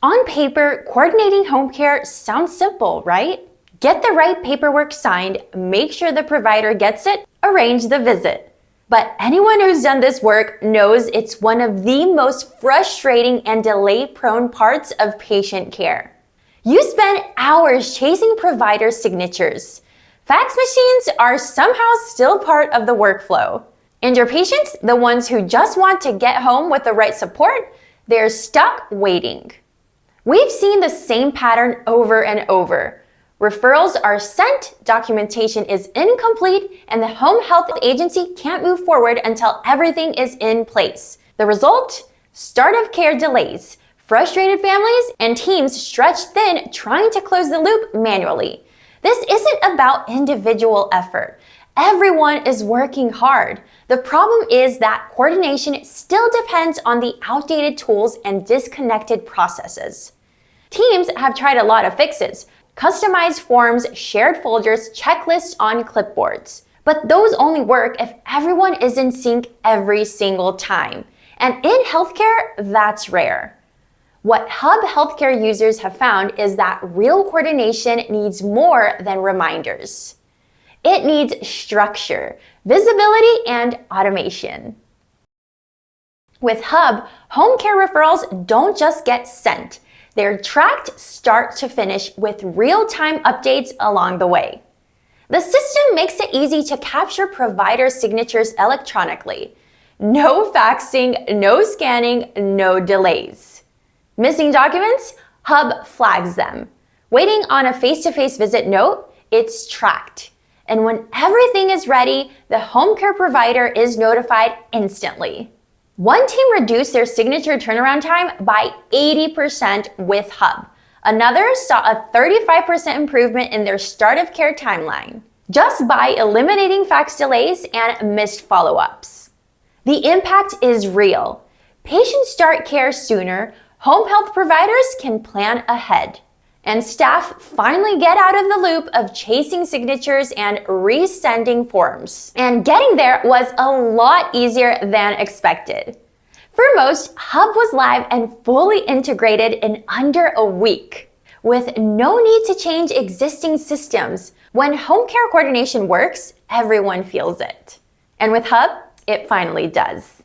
On paper, coordinating home care sounds simple, right? Get the right paperwork signed, make sure the provider gets it, arrange the visit. But anyone who's done this work knows it's one of the most frustrating and delay-prone parts of patient care. You spend hours chasing provider signatures. Fax machines are somehow still part of the workflow. And your patients, the ones who just want to get home with the right support, they're stuck waiting. We've seen the same pattern over and over. Referrals are sent, documentation is incomplete, and the home health agency can't move forward until everything is in place. The result? Start of care delays, frustrated families, and teams stretched thin trying to close the loop manually. This isn't about individual effort. Everyone is working hard. The problem is that coordination still depends on the outdated tools and disconnected processes. Teams have tried a lot of fixes: customized forms, shared folders, checklists on clipboards. But those only work if everyone is in sync every single time. And in healthcare, that's rare. What Hub Healthcare users have found is that real coordination needs more than reminders. It needs structure, visibility, and automation. With Hub, home care referrals don't just get sent. They're tracked start to finish with real-time updates along the way. The system makes it easy to capture provider signatures electronically. No faxing, no scanning, no delays. Missing documents? Hub flags them. Waiting on a face-to-face visit note? It's tracked. And when everything is ready, the home care provider is notified instantly. One team reduced their signature turnaround time by 80% with Hub. Another saw a 35% improvement in their start of care timeline, just by eliminating fax delays and missed follow-ups. The impact is real. Patients start care sooner, home health providers can plan ahead, and staff finally get out of the loop of chasing signatures and resending forms. And getting there was a lot easier than expected. For most, Hub was live and fully integrated in under a week, with no need to change existing systems. When home care coordination works, everyone feels it. And with Hub, it finally does.